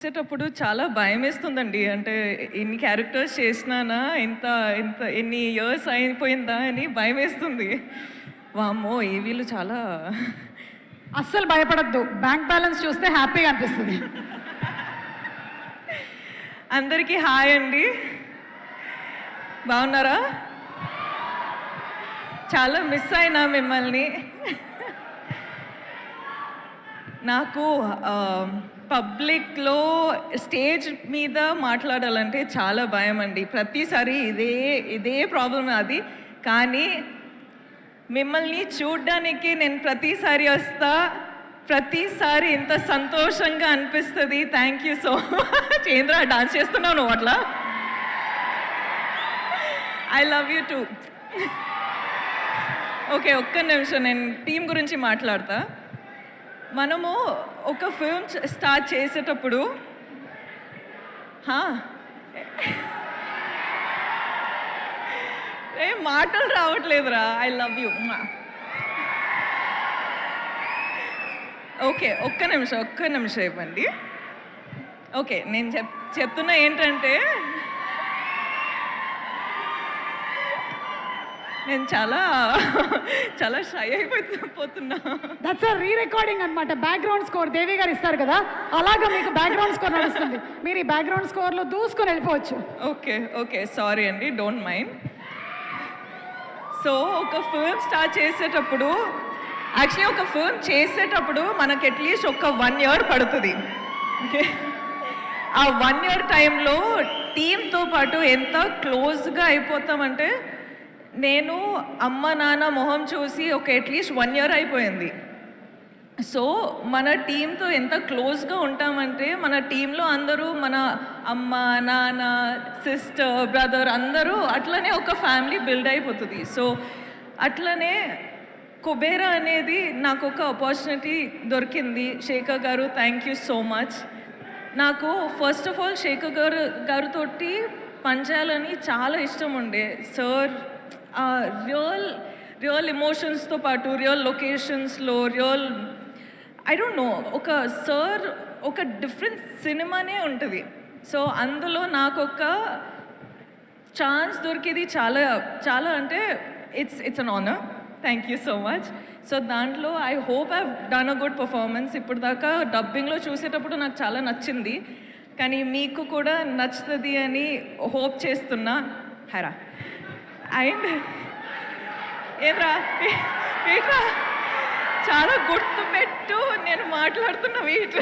చేసేటప్పుడు చాలా భయమేస్తుందండి. అంటే ఎన్ని క్యారెక్టర్స్ చేసినానా, ఇంత ఇంత ఎన్ని ఇయర్స్ అయిపోయిందా అని భయమేస్తుంది. వామ్మో! ఈ వీళ్ళు చాలా అస్సలు భయపడొద్దు. బ్యాంక్ బ్యాలెన్స్ చూస్తే హ్యాపీగా అనిపిస్తుంది. అందరికీ హాయ్ అండి. బాగున్నారా? చాలా మిస్ అయినా మిమ్మల్ని. నాకు పబ్లిక్‌లో స్టేజ్ మీద మాట్లాడాలంటే చాలా భయం అండి. ప్రతిసారి ఇదే ప్రాబ్లమ్ నాది. కానీ మిమ్మల్ని చూడ్డానికి నేను ప్రతిసారి వస్తా. ప్రతిసారి ఇంత సంతోషంగా అనిపిస్తుంది. Thank you so much. ఏంద్రా డాన్స్ చేస్తున్నావు నువ్వు అట్లా? I love you two. Okay, ఒక్క నిమిషం నేను టీం గురించి మాట్లాడతా. మనము ఒక ఫిల్మ్ స్టార్ట్ చేసేటప్పుడు ఏం మాటలు రావట్లేదురా. I love you. ఓకే, ఒక్క నిమిషం ఇవ్వండి. ఓకే, నేను చెప్తున్నా ఏంటంటే నేను చాలా షై అయిపోతున్నా. దట్స్ అ రీ రికార్డింగ్ అనమాట. బ్యాక్గ్రౌండ్ స్కోర్ దేవి గారు ఇస్తారు కదా, అలాగా మీకు బ్యాక్గ్రౌండ్ స్కోర్ నడుస్తుంది. మీరు ఈ బ్యాక్గ్రౌండ్ స్కోర్లో దూసుకొని వెళ్ళిపోవచ్చు. ఓకే సారీ అండి, డోంట్ మైండ్. సో ఒక ఫిల్మ్ స్టార్ట్ చేసేటప్పుడు మనకి అట్లీస్ట్ ఒక 1 year పడుతుంది. ఆ 1 year టైంలో టీంతో పాటు ఎంత క్లోజ్గా అయిపోతామంటే, నేను అమ్మ నాన్న మొహం చూసి అట్లీస్ట్ 1 year అయిపోయింది. సో మన టీంతో ఎంత క్లోజ్గా ఉంటామంటే, మన టీంలో అందరూ మన అమ్మ నాన్న సిస్టర్ బ్రదర్ అందరూ అట్లనే ఒక ఫ్యామిలీ బిల్డ్ అయిపోతుంది. సో అట్లనే కుబేరా అనేది నాకు ఒక ఆపర్చునిటీ దొరికింది. శేఖర్ గారు, థ్యాంక్ యూ సో మచ్. నాకు ఫస్ట్ ఆఫ్ ఆల్ శేఖర్ గారితో పనిచేయాలని చాలా ఇష్టం ఉండే. సార్ రియల్ ఎమోషన్స్తో పాటు రియల్ లొకేషన్స్లో ఐ డోంట్ నో, ఒక డిఫరెంట్ సినిమానే ఉంటుంది. సో అందులో నాకు ఒక ఛాన్స్ దొరికేది చాలా అంటే it's an honour. Thank you so much. So దాంట్లో I hope I done a good performance. ఇప్పుడు దాకా డబ్బింగ్లో చూసేటప్పుడు నాకు చాలా నచ్చింది, కానీ మీకు కూడా నచ్చుతుంది అని హోప్ చేస్తున్నా. హరా అండ్ ఏరా చాలా గుర్తుపెట్టు, నేను మాట్లాడుతున్న వెయిట్.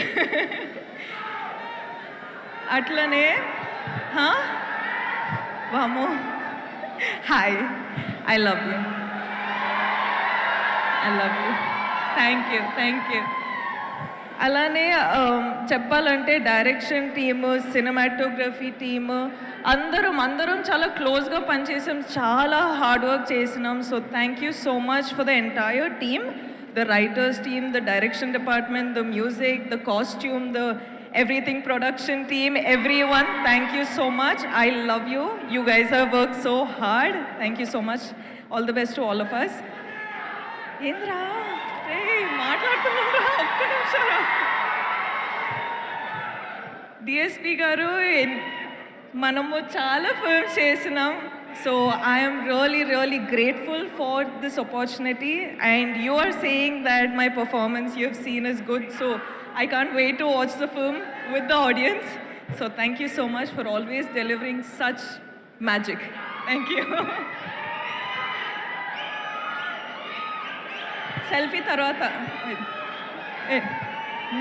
అట్లనే వామో, hi, I love you. Thank you. అలానే చెప్పాలంటే డైరెక్షన్ టీము, సినిమాటోగ్రఫీ టీము అందరం చాలా క్లోజ్గా పనిచేసాం, చాలా హార్డ్ వర్క్ చేసినాం. So thank you so much for the entire team, the writers team, the direction department, the music, the costume, the everything production team, everyone, thank you so much. I love you. You guys have worked so hard. Thank you so much. All the best to all of us. Indra, hey, మాట్లాడుతున్నారా? ఒక్క నిమిషం. DSP గారు, మనము చాలా films చేసినాం. So I am really grateful for this opportunity, and you are saying that my performance you have seen is good, so I can't wait to watch the film with the audience. So thank you so much for always delivering such magic. Thank you. Selfie తర్వాత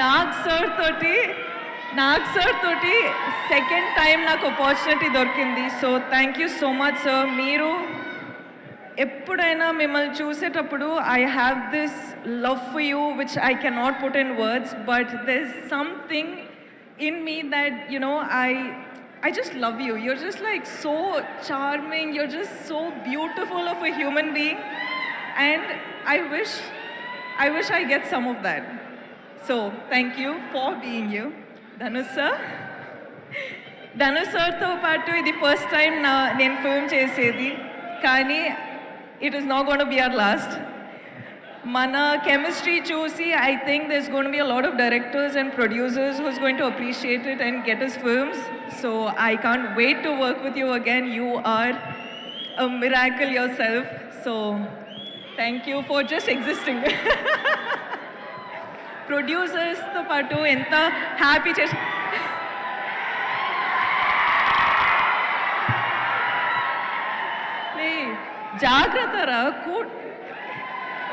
Nag sir తోటి second time నాకు opportunity దొరికింది. So thank you so much sir. మీరు ఎప్పుడైనా మిమ్మల్ని చూసేటప్పుడు I have this love for you which I cannot put in words, but there is something in me that I just love you. You're just like so charming. You're just so beautiful of a human being, and I wish I get some of that. So thank you for being you. Dhanush sirతో పాటు ఇది first time నేను film చేసేది, కానీ it is not going to be our last. మన chemistry చూసి I think there's going to be a lot of directors and producers who's going to appreciate it and get us films. So I can't wait to work with you again. You are a miracle yourself. So thank you for just existing. ప్రొడ్యూసర్స్తో పాటు ఎంత happy చేసి జాగ్రత్త రా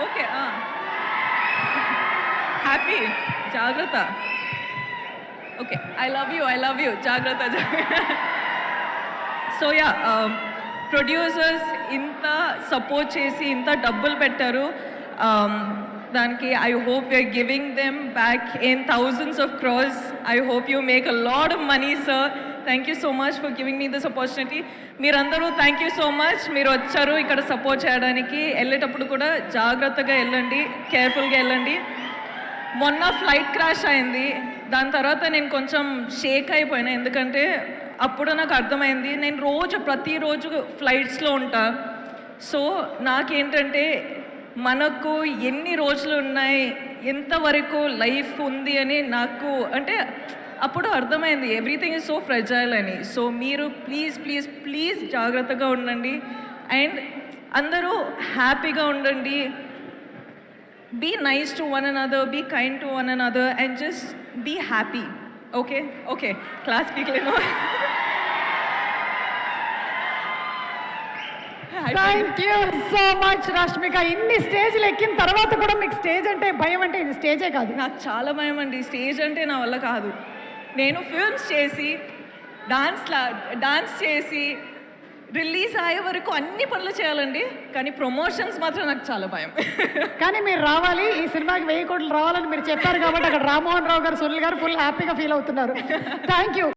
okay happy జాగ్రత్త okay I love you జాగ్రత్త so yeah producers ఇంత support చేసి ఇంత డబ్బులు పెట్టారు దానికి I hope you're giving them back in thousands of crores I hope you make a lot of money sir thank you so much for giving me this opportunity మీరందరూ thank you so much మీరు వచ్చారు ఇక్కడ support చేయడానికి వెళ్ళేటప్పుడు కూడా జాగ్రత్తగా వెళ్ళండి కేర్ఫుల్గా వెళ్ళండి మొన్న ఫ్లైట్ క్రాష్ అయింది దాని తర్వాత నేను కొంచెం షేక్ అయిపోయినా ఎందుకంటే అప్పుడు నాకు అర్థమైంది నేను ప్రతిరోజు ఫ్లైట్స్లో ఉంటా సో నాకేంటంటే మనకు ఎన్ని రోజులు ఉన్నాయి ఎంతవరకు లైఫ్ ఉంది అని నాకు అంటే అప్పుడు అర్థమైంది ఎవ్రీథింగ్ ఈజ్ సో ఫ్రెజైల్ అని సో మీరు ప్లీజ్ జాగ్రత్తగా ఉండండి అండ్ అందరూ హ్యాపీగా ఉండండి be nice to one another, be kind to one another, and just be happy. Okay. Class people, you know. Thank you so much Rashmika ఇన్ని స్టేజ్లు ఎక్కిన తర్వాత కూడా మీకు స్టేజ్ అంటే భయం అంటే ఇది స్టేజే కాదు నాకు చాలా భయం అండి స్టేజ్ అంటే నా వల్ల కాదు నేను ఫిల్మ్స్ చేసి డాన్స్ చేసి రిలీజ్ అయ్యే వరకు అన్ని పనులు చేయాలండి కానీ ప్రమోషన్స్ మాత్రం నాకు చాలా భయం కానీ మీరు రావాలి ఈ సినిమాకి 1000 కోట్లు రావాలని మీరు చెప్పారు కాబట్టి అక్కడ రామ్మోహన్ రావు గారు సునీల్ గారు ఫుల్ హ్యాపీగా ఫీల్ అవుతున్నారు థ్యాంక్ యూ